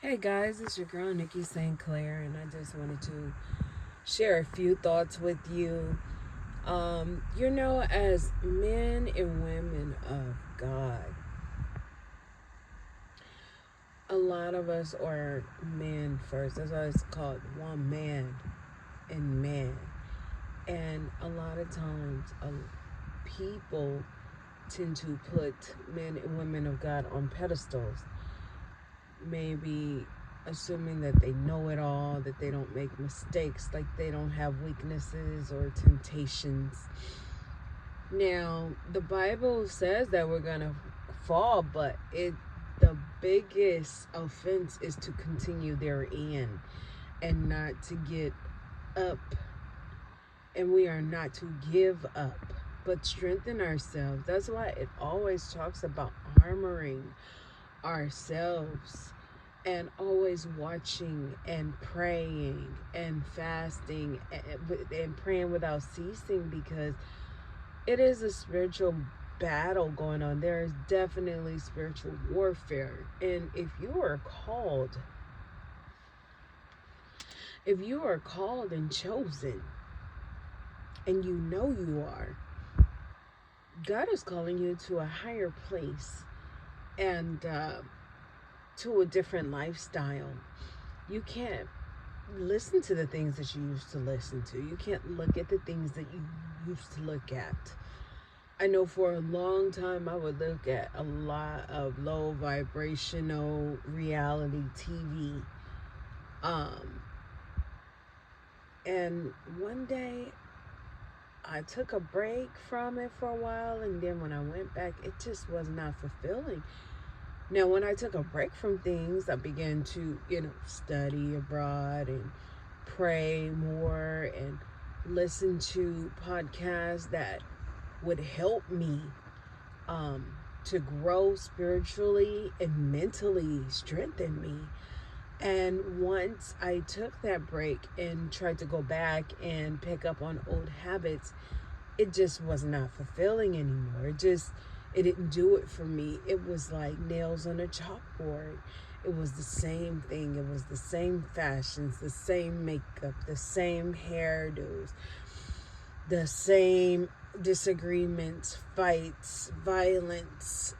Hey guys, it's your girl Nikki St. Clair, and I just wanted to share a few thoughts with you. As men and women of God, a lot of us are men first. That's why it's called one man and man. And a lot of times, people tend to put men and women of God on pedestals, maybe assuming that they know it all, that they don't make mistakes, like they don't have weaknesses or temptations. Now, the Bible says that we're gonna fall, but the biggest offense is to continue therein and not to get up. And we are not to give up, but strengthen ourselves. That's why it always talks about armoring ourselves and always watching and praying and fasting and praying without ceasing, because it is a spiritual battle going on. There is definitely spiritual warfare. And if you are called and chosen, and you know you are, God is calling you to a higher place and to a different lifestyle. You can't listen to the things that you used to listen to. You can't look at the things that you used to look at. I know for a long time I would look at a lot of low vibrational reality TV. And one day I took a break from it for a while, and then when I went back, it just was not fulfilling. Now, when I took a break from things, I began to, study abroad and pray more and listen to podcasts that would help me to grow spiritually and mentally, strengthen me. And once I took that break and tried to go back and pick up on old habits, it just was not fulfilling anymore. It didn't do it for me. It was like nails on a chalkboard. It was the same thing. It was the same fashions, the same makeup, the same hairdos, the same disagreements, fights, violence,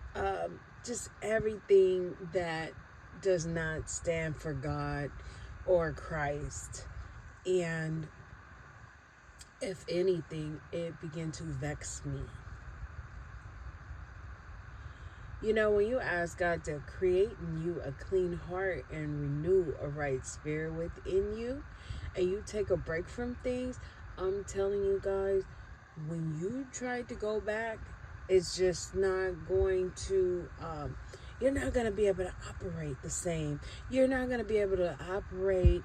just everything that does not stand for God or Christ. And if anything, it began to vex me. When you ask God to create in you a clean heart and renew a right spirit within you, and you take a break from things, I'm telling you guys, when you try to go back, it's just not going to, you're not going to be able to operate the same. You're not going to be able to operate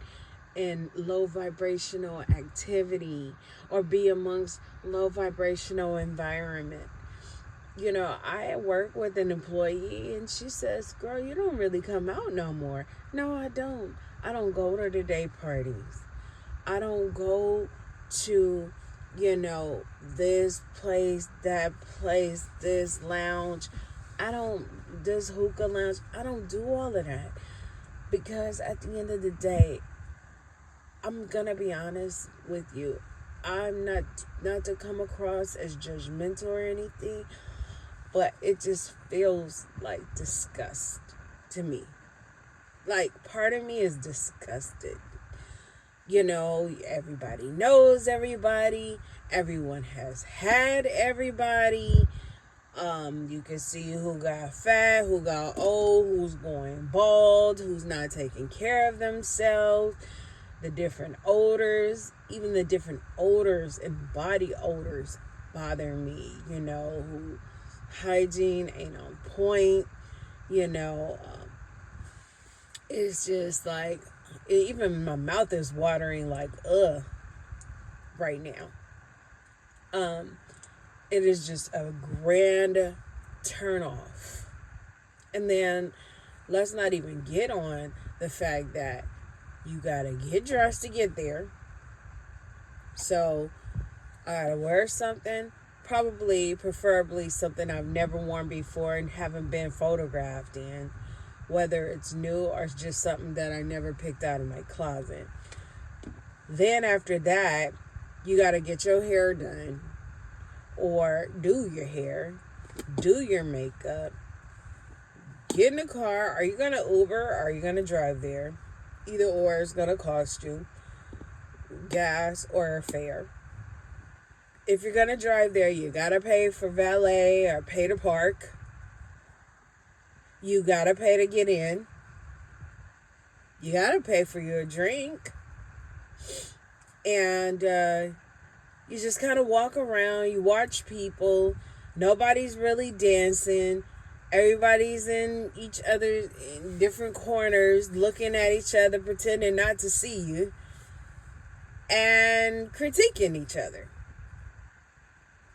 in low vibrational activity or be amongst low vibrational environment. I work with an employee, and she says, girl, you don't really come out no more. No, I don't. I don't go to the day parties. I don't go to, this place, that place, this lounge. This hookah lounge. I don't do all of that. Because at the end of the day, I'm going to be honest with you. I'm not to come across as judgmental or anything, but it just feels like disgust to me. Like, part of me is disgusted. Everybody knows everybody. Everyone has had everybody. You can see who got fat, who got old, who's going bald, who's not taking care of themselves. The different odors, even the different odors and body odors bother me. Who hygiene ain't on point. It's just like, even my mouth is watering like, right now. It is just a grand turn off. And then let's not even get on the fact that you gotta get dressed to get there. So I gotta wear something, preferably something I've never worn before and haven't been photographed in. whether it's new or it's just something that I never picked out of my closet. Then after that, you got to get your hair done or do your hair, do your makeup, get in the car. Are you going to Uber or are you going to drive there? Either or is going to cost you gas or a fare. If you're going to drive there, you got to pay for valet or pay to park. You got to pay to get in. You got to pay for your drink. And you just kind of walk around. You watch people. Nobody's really dancing. Everybody's in each other in different corners, looking at each other, pretending not to see you, and critiquing each other.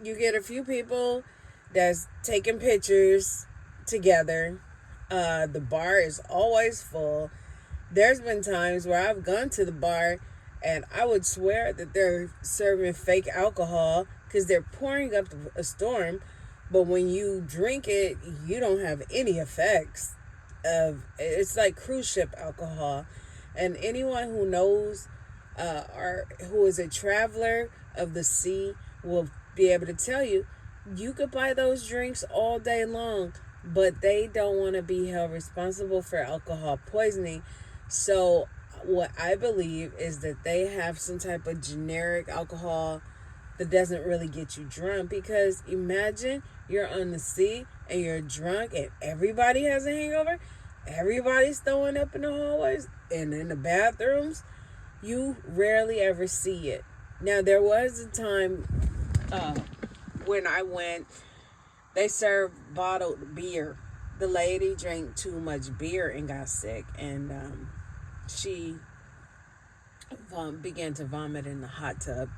You get a few people that's taking pictures together. The bar is always full. There's been times where I've gone to the bar and I would swear that they're serving fake alcohol because they're pouring up a storm. But when you drink it, you don't have any effects of it's like cruise ship alcohol. And anyone who knows or who is a traveler of the sea will be able to tell you, you could buy those drinks all day long, but they don't want to be held responsible for alcohol poisoning. So what I believe is that they have some type of generic alcohol that doesn't really get you drunk, because imagine you're on the sea and you're drunk and everybody has a hangover. Everybody's throwing up in the hallways and in the bathrooms. You rarely ever see it. Now, there was a time when I went, they served bottled beer. The lady drank too much beer and got sick, and she began to vomit in the hot tub.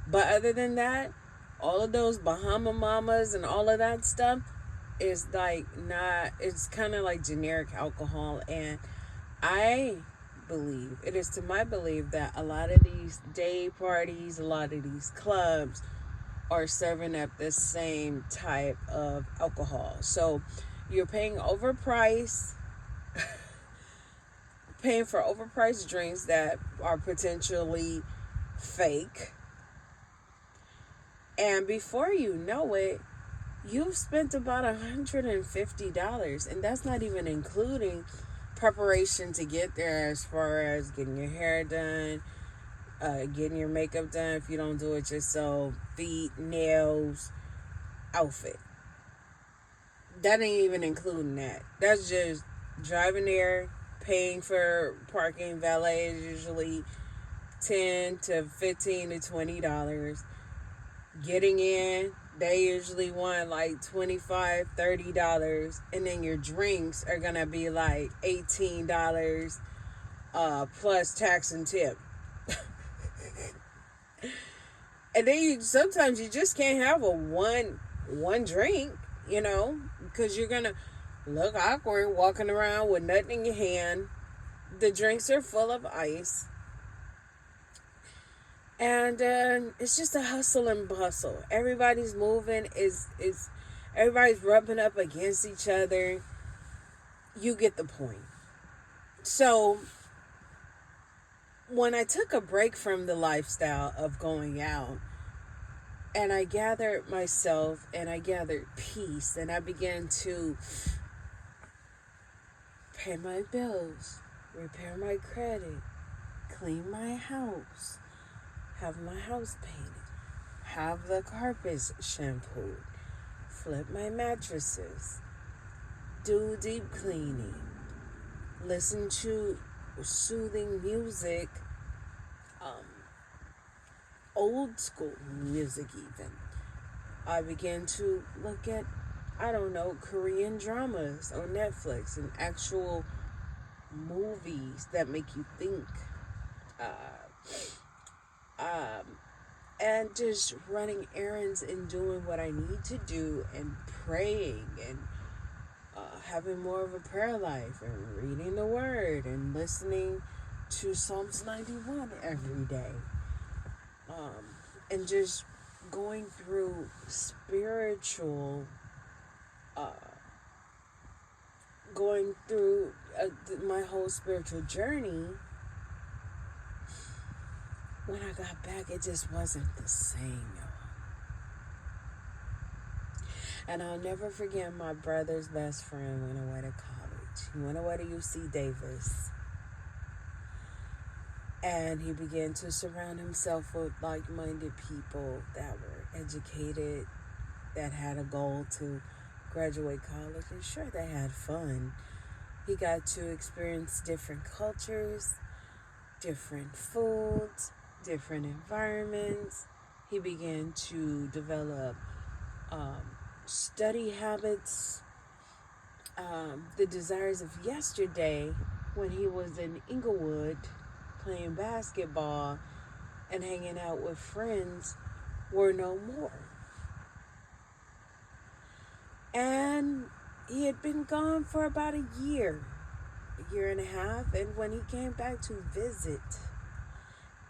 But other than that, all of those Bahama Mamas and all of that stuff is like not, it's kind of like generic alcohol. And I believe, it is to my belief, that a lot of these day parties, a lot of these clubs are serving up the same type of alcohol. So you're paying overpriced, paying for overpriced drinks that are potentially fake. And before you know it, you've spent about $150. And that's not even including preparation to get there, as far as getting your hair done, getting your makeup done if you don't do it yourself, feet, nails, outfit. That ain't even including that. That's just driving there, paying for parking. Valet is usually $10 to $15 to $20. Getting in, they usually want like $25, $30, and then your drinks are gonna be like $18 plus tax and tip. And then sometimes you just can't have a one drink, because you're gonna look awkward walking around with nothing in your hand. The drinks are full of ice. And it's just a hustle and bustle. Everybody's moving. Everybody's rubbing up against each other. You get the point. So when I took a break from the lifestyle of going out, and I gathered myself and I gathered peace, and I began to pay my bills, repair my credit, clean my house, have my house painted, have the carpets shampooed, flip my mattresses, do deep cleaning, listen to soothing music, old school music even. I began to look at, Korean dramas on Netflix and actual movies that make you think. And just running errands and doing what I need to do and praying and having more of a prayer life and reading the word and listening to Psalms 91 every day. And just going through spiritual going through my whole spiritual journey, when I got back, it just wasn't the same, y'all. And I'll never forget my brother's best friend went away to college. He went away to UC Davis. And he began to surround himself with like-minded people that were educated, that had a goal to graduate college. And sure, they had fun. He got to experience different cultures, different foods, different environments. He began to develop study habits, the desires of yesterday when he was in Inglewood playing basketball and hanging out with friends were no more. And he had been gone for about a year and a half, and when he came back to visit,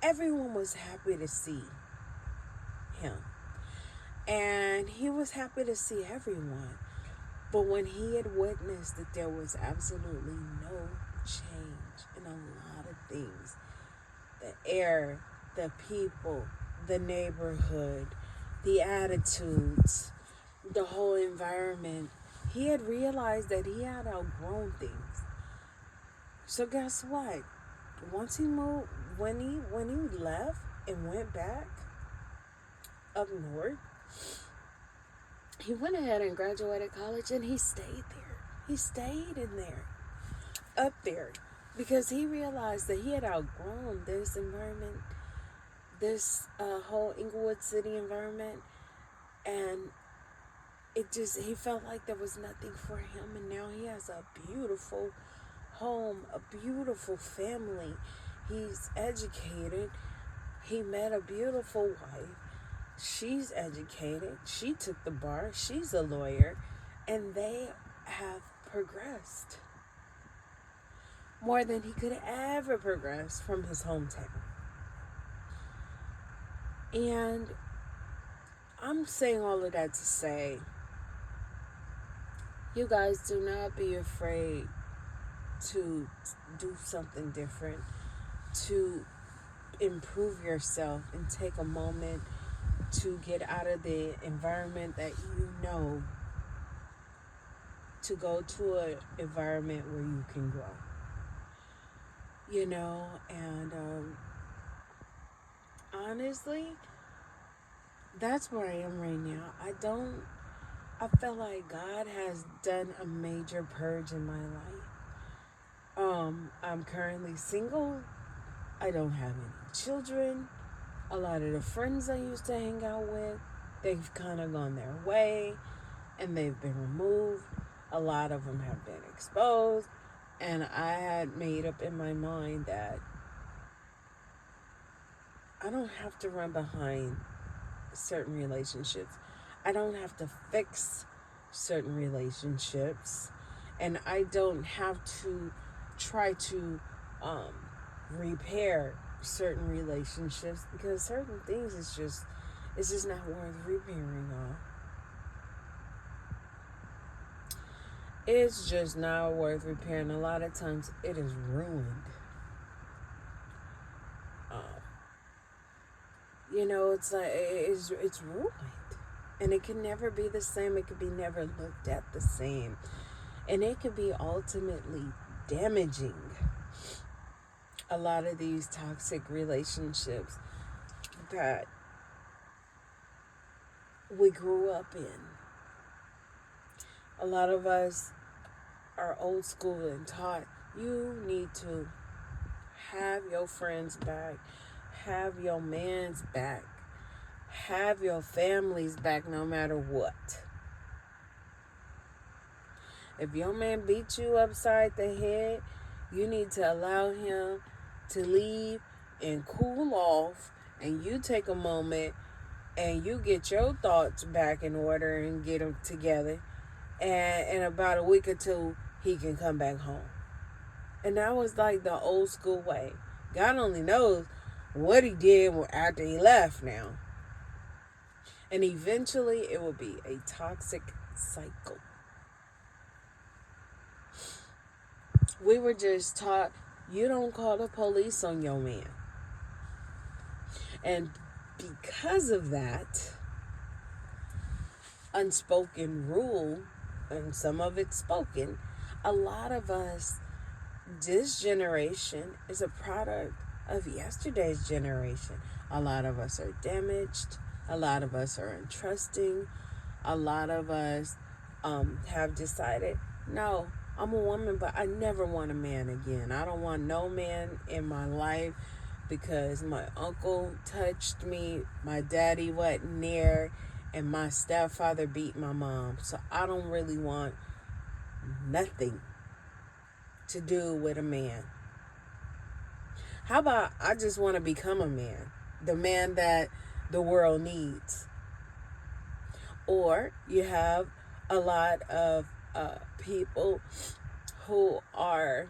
everyone was happy to see him. And he was happy to see everyone. But when he had witnessed that there was absolutely no change in a lot of things, the air, the people, the neighborhood, the attitudes, the whole environment, he had realized that he had outgrown things. So guess what? Once he moved, when he left and went back up north, he went ahead and graduated college, and he stayed there. He stayed in there, up there, because he realized that he had outgrown this environment, this whole Inglewood City environment, and he felt like there was nothing for him, and now he has a beautiful home, a beautiful family. He's educated. He met a beautiful wife. She's educated. She took the bar. She's a lawyer. And they have progressed more than he could ever progress from his hometown. And I'm saying all of that to say, you guys, do not be afraid to do something different, to improve yourself, and take a moment to get out of the environment that you know, to go to an environment where you can grow. And honestly, that's where I am right now. I feel like God has done a major purge in my life. I'm currently single. I don't have any children. A lot of the friends I used to hang out with, they've kind of gone their way, and they've been removed. A lot of them have been exposed, and I had made up in my mind that I don't have to run behind certain relationships. I don't have to fix certain relationships, and I don't have to try to repair certain relationships, because certain things it's just not worth repairing on. It's just not worth repairing. A lot of times it is ruined. It's like it's ruined, and it can never be the same. It could be never looked at the same, and it could be ultimately damaging. A lot of these toxic relationships that we grew up in. A lot of us are old school and taught you need to have your friends back, have your man's back, have your family's back no matter what. If your man beat you upside the head, you need to allow him to leave and cool off, and you take a moment and you get your thoughts back in order and get them together, and in about a week or two he can come back home. And that was like the old school way. God only knows what he did after he left now. And eventually it will be a toxic cycle. We were just taught you don't call the police on your man. And because of that unspoken rule, and some of it spoken, a lot of us, this generation is a product of yesterday's generation. A lot of us are damaged. A lot of us are untrusting. A lot of us have decided, no, I'm a woman, but I never want a man again. I don't want no man in my life because my uncle touched me, my daddy wasn't there, and my stepfather beat my mom. So I don't really want nothing to do with a man. How about I just want to become a man, the man that the world needs? Or you have a lot of people who are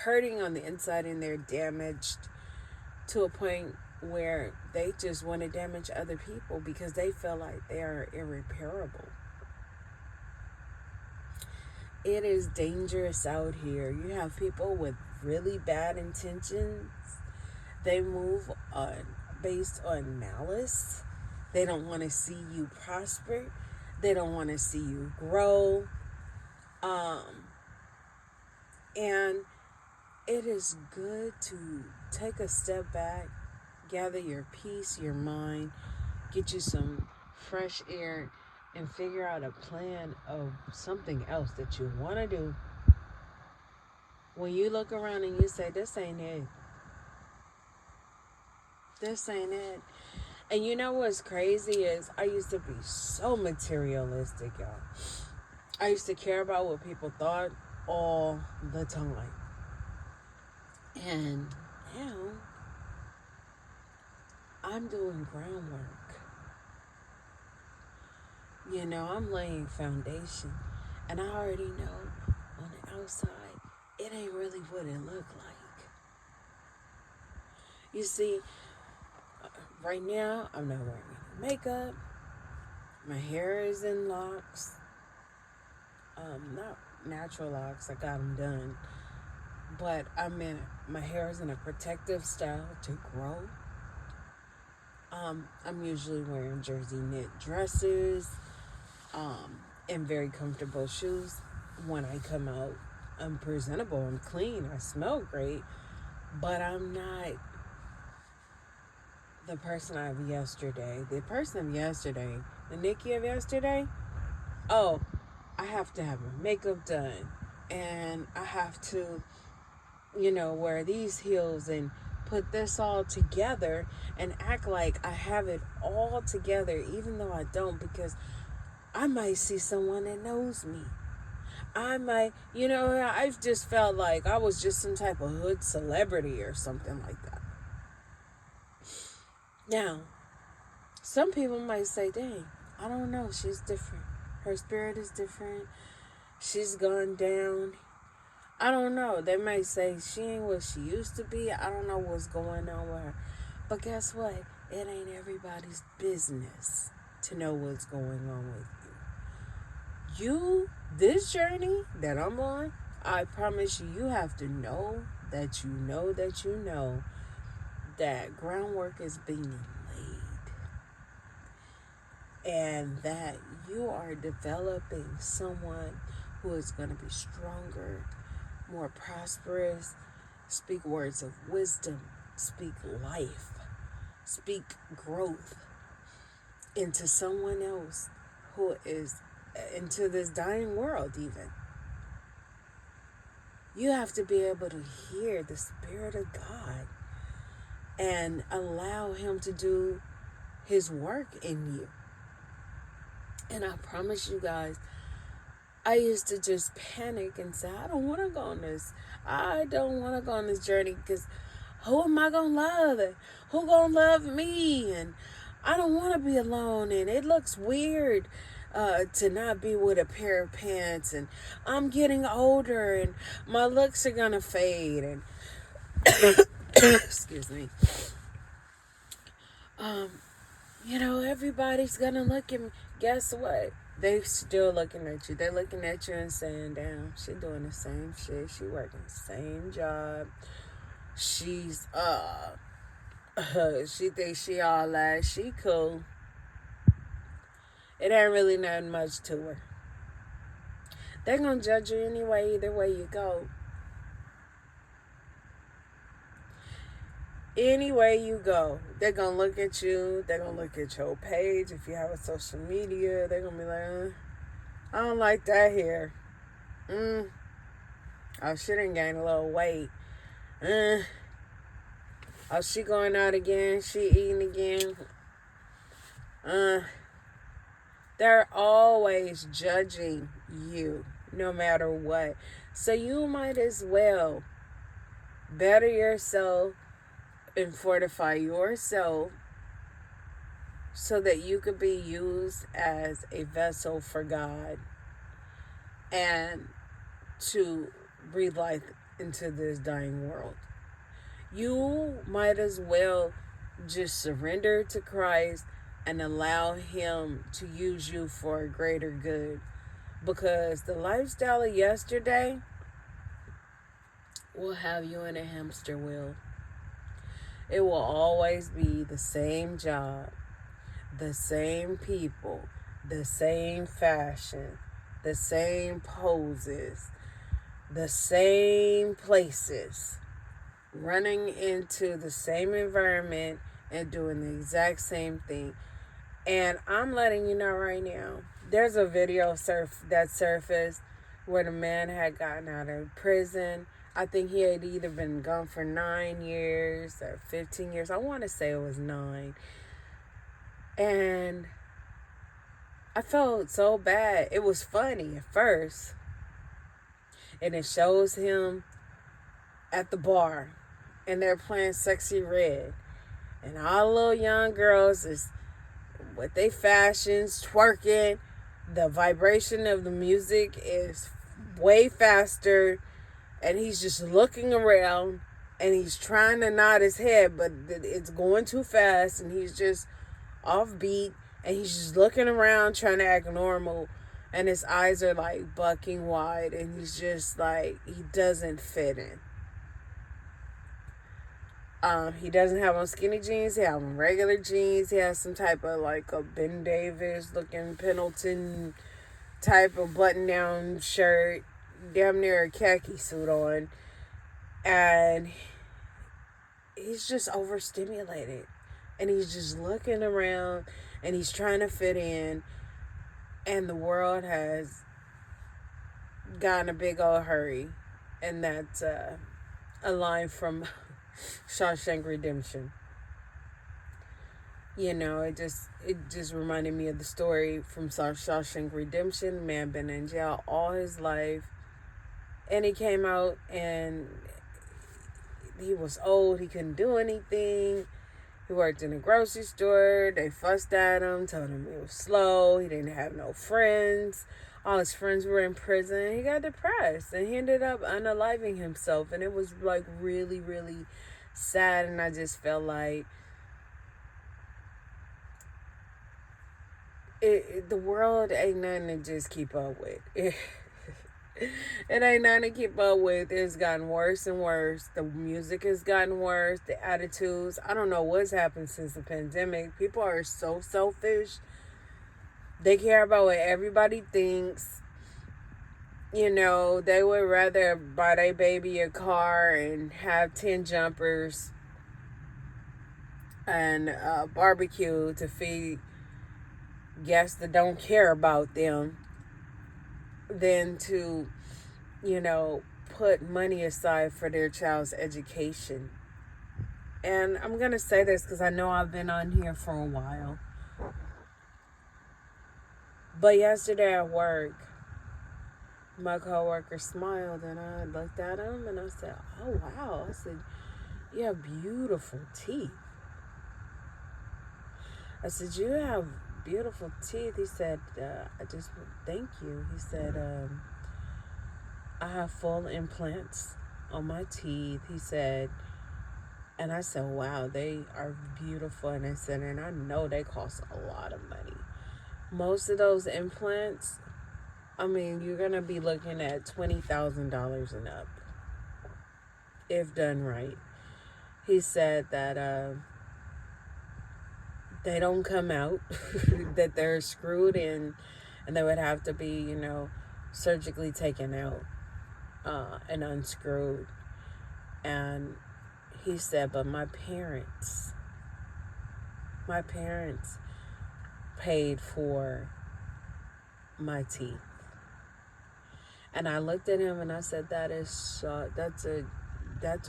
hurting on the inside and they're damaged to a point where they just want to damage other people because they feel like they are irreparable. It is dangerous out here. You have people with really bad intentions. They move on based on malice. They don't want to see you prosper. They don't want to see you grow. And it is good to take a step back, gather your peace, your mind, get you some fresh air, and figure out a plan of something else that you want to do. When you look around and you say, this ain't it. This ain't it. And you know what's crazy is I used to be so materialistic, y'all. I used to care about what people thought all the time. And now I'm doing groundwork. You know, I'm laying foundation. And I already know on the outside, it ain't really what it looked like. You see, right now, I'm not wearing any makeup. My hair is in locks. Not natural locks. I got them done. But my hair is in a protective style to grow. I'm usually wearing jersey knit dresses, and very comfortable shoes. When I come out, I'm presentable, I'm clean, I smell great, but I'm not the person of yesterday. The person of yesterday, the Nikki of yesterday, oh, I have to have my makeup done, and I have to, wear these heels and put this all together and act like I have it all together, even though I don't, because I might see someone that knows me. I might, I've just felt like I was just some type of hood celebrity or something like that. Now, some people might say, dang, I don't know, she's different. Her spirit is different. She's gone down. I don't know. They might say she ain't what she used to be. I don't know what's going on with her. But guess what? It ain't everybody's business to know what's going on with you. This journey that I'm on, I promise you, you have to know that you know that you know that groundwork is being laid. And that you are developing someone who is going to be stronger, more prosperous, speak words of wisdom, speak life, speak growth into someone else who is into this dying world even. You have to be able to hear the Spirit of God and allow Him to do His work in you. And I promise you guys, I used to just panic and say, I don't want to go on this. I don't want to go on this journey because who am I going to love? And who going to love me? And I don't want to be alone. And it looks weird to not be with a pair of pants. And I'm getting older and my looks are going to fade. And excuse me. Everybody's going to look at me. Guess what? they still looking at you. They're looking at you and saying, damn, she doing the same shit. She working the same job. She's, she thinks she all that. She cool. It ain't really nothing much to her. They're gonna judge you anyway, either way you go. Anyway you go, they're gonna look at you. They're gonna look at your page. If you have a social media, they're gonna be like, I don't like that hair. Oh, she done gained a little weight. Oh, she going out again. She eating again. They're always judging you, no matter what. So you might as well better yourself and fortify yourself so that you could be used as a vessel for God and to breathe life into this dying world. You might as well just surrender to Christ and allow Him to use you for a greater good. Because the lifestyle of yesterday will have you in a hamster wheel. It will always be the same job, the same people, the same fashion, the same poses, the same places, running into the same environment and doing the exact same thing. And I'm letting you know right now, there's a video that surfaced where the man had gotten out of prison. I think he had either been gone for 9 years or 15 years. I want to say it was 9. And I felt so bad. It was funny at first. And it shows him at the bar. And they're playing Sexy Red. And all the little young girls is with their fashions, twerking. The vibration of the music is way faster. And he's just looking around and he's trying to nod his head, but it's going too fast and he's just off beat and he's just looking around trying to act normal and his eyes are like bucking wide and he's just like, he doesn't fit in. He doesn't have on skinny jeans. He has on regular jeans. He has some type of like a Ben Davis looking Pendleton type of button down shirt. Damn near a khaki suit on, and he's just overstimulated and he's just looking around and he's trying to fit in, and the world has gotten a big old hurry. And that's a line from Shawshank Redemption. You know, it just reminded me of the story from Shawshank Redemption. Man been in jail all his life. And he came out and he was old. He couldn't do anything. He worked in a grocery store. They fussed at him, told him he was slow. He didn't have no friends. All his friends were in prison. He got depressed and he ended up unaliving himself. And it was like really, really sad. And I just felt like the world ain't nothing to just keep up with. It ain't nothing to keep up with. It's gotten worse and worse. The music has gotten worse. The attitudes. I don't know what's happened since the pandemic. People are so selfish. They care about what everybody thinks. You know, they would rather buy their baby a car and have 10 jumpers and a barbecue to feed guests that don't care about them than to, you know, put money aside for their child's education. And I'm going to say this because I know I've been on here for a while. But yesterday at work, my coworker smiled and I looked at him and I said, oh, wow. I said, you have beautiful teeth. I said, you have beautiful teeth. He said, I just thank you. He said, I have full implants on my teeth. He said, and I said, wow, they are beautiful. And I said, and I know they cost a lot of money. Most of those implants, I mean, you're going to be looking at $20,000 and up if done right. He said that they don't come out, that they're screwed in, and they would have to be, surgically taken out and unscrewed. And he said, but my parents paid for my teeth. And I looked at him and I said, that's a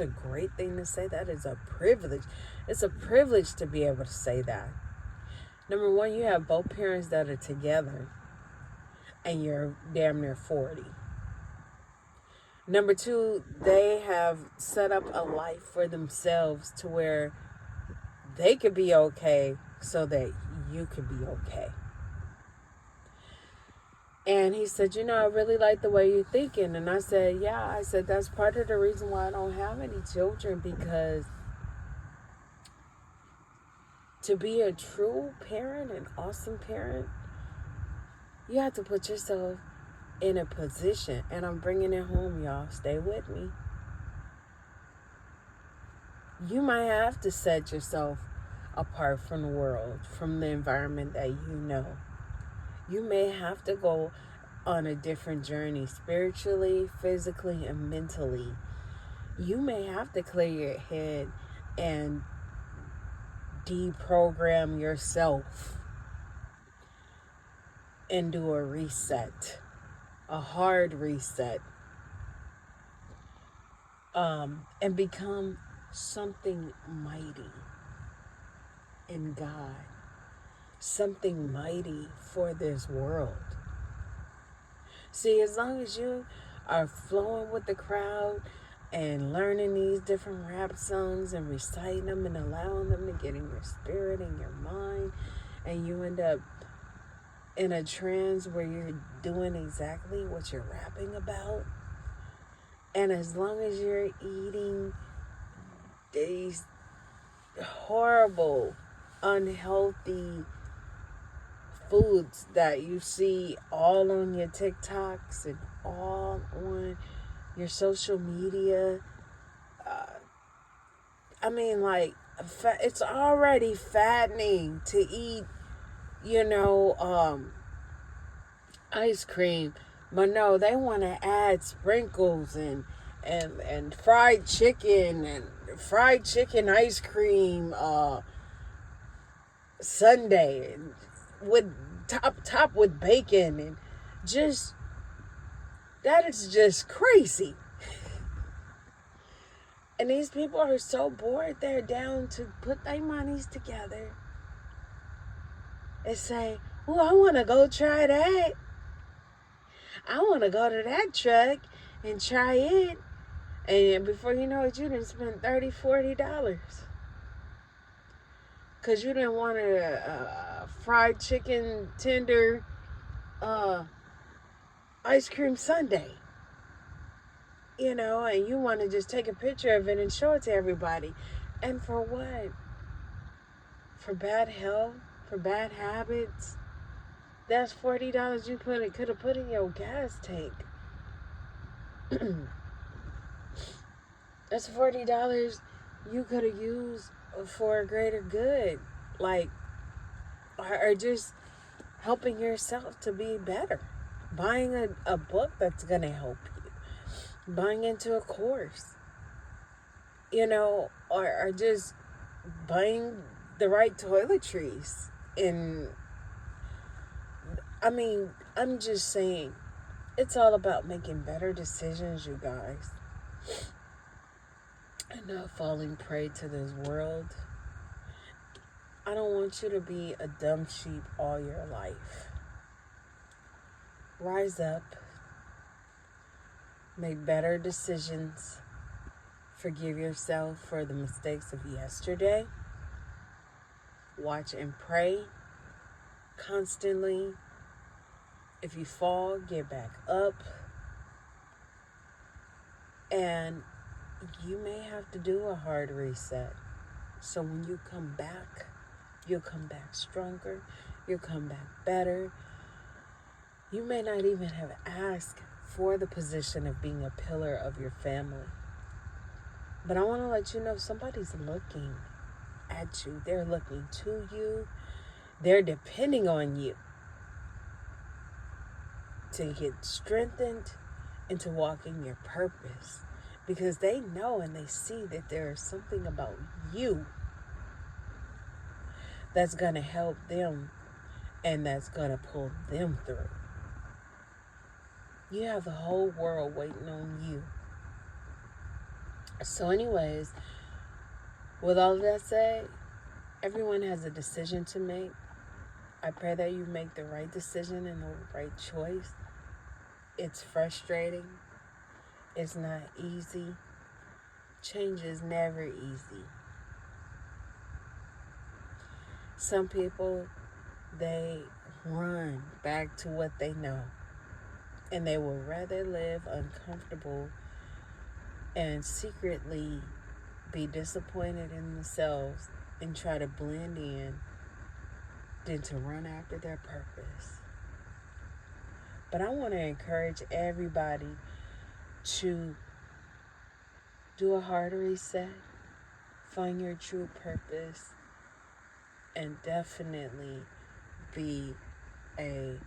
great thing to say. That is a privilege. It's a privilege to be able to say that. Number one, you have both parents that are together and you're damn near 40. Number two, they have set up a life for themselves to where they could be okay so that you could be okay. And he said, I really like the way you're thinking. And I said, yeah. I said, that's part of the reason why I don't have any children, because to be a true parent, an awesome parent, you have to put yourself in a position. And I'm bringing it home, y'all. Stay with me. You might have to set yourself apart from the world, from the environment that you know. You may have to go on a different journey spiritually, physically, and mentally. You may have to clear your head and deprogram yourself and do a reset, a hard reset, and become something mighty in God, something mighty for this world. See, as long as you are flowing with the crowd and learning these different rap songs and reciting them and allowing them to get in your spirit and your mind, and you end up in a trance where you're doing exactly what you're rapping about, and as long as you're eating these horrible, unhealthy foods that you see all on your TikToks and all on your social media, I mean, like, it's already fattening to eat, ice cream. But no, they want to add sprinkles and fried chicken and fried chicken ice cream sundae with top with bacon, and just that is just crazy. And these people are so bored, they're down to put their monies together and say, oh, I want to go try that. I want to go to that truck and try it. And before you know it, you didn't spend $30, $40. Because you didn't want a fried chicken tender ice cream sundae. And you want to just take a picture of it and show it to everybody. And for what? For bad health? For bad habits? That's $40 you could have put in your gas tank. That's $40 you could have used for a greater good. Like, or just helping yourself to be better. Buying a book that's going to help you. Buying into a course. Or just buying the right toiletries. I'm just saying, it's all about making better decisions, you guys. And not falling prey to this world. I don't want you to be a dumb sheep all your life. Rise up. Make better decisions. Forgive yourself for the mistakes of yesterday. Watch and pray constantly. If you fall, get back up. And you may have to do a hard reset. So when you come back, you'll come back stronger. You'll come back better. You may not even have asked for the position of being a pillar of your family. But I want to let you know somebody's looking at you. They're looking to you. They're depending on you to get strengthened and to walk in your purpose. Because they know and they see that there is something about you that's going to help them and that's going to pull them through. You have the whole world waiting on you. So anyways, with all of that said, everyone has a decision to make. I pray that you make the right decision and the right choice. It's frustrating. It's not easy. Change is never easy. Some people, they run back to what they know. And they will rather live uncomfortable and secretly be disappointed in themselves and try to blend in than to run after their purpose. But I want to encourage everybody to do a hard reset, find your true purpose, and definitely be a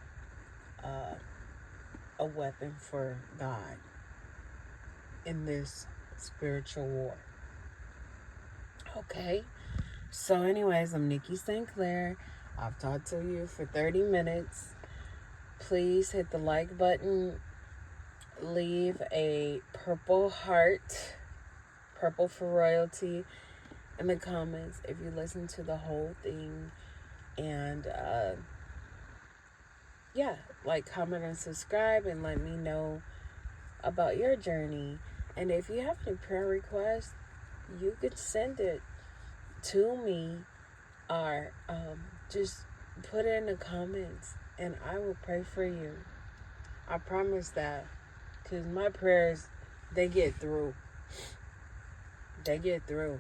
weapon for God in this spiritual war. Okay, so anyways, I'm Nikki St. Clair. I've talked to you for 30 minutes. Please hit the like button. Leave a purple heart, purple for royalty, in the comments if you listen to the whole thing. And like, comment, and subscribe, and let me know about your journey. And if you have any prayer requests, you could send it to me, or just put it in the comments and I will pray for you. I promise that, because my prayers, they get through. They get through.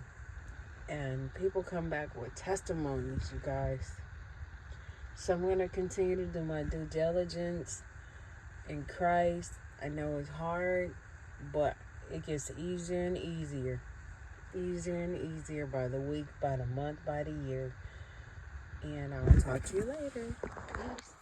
And people come back with testimonies, you guys. So I'm going to continue to do my due diligence in Christ. I know it's hard, but it gets easier and easier. Easier and easier by the week, by the month, by the year. And I will talk to you later. Peace.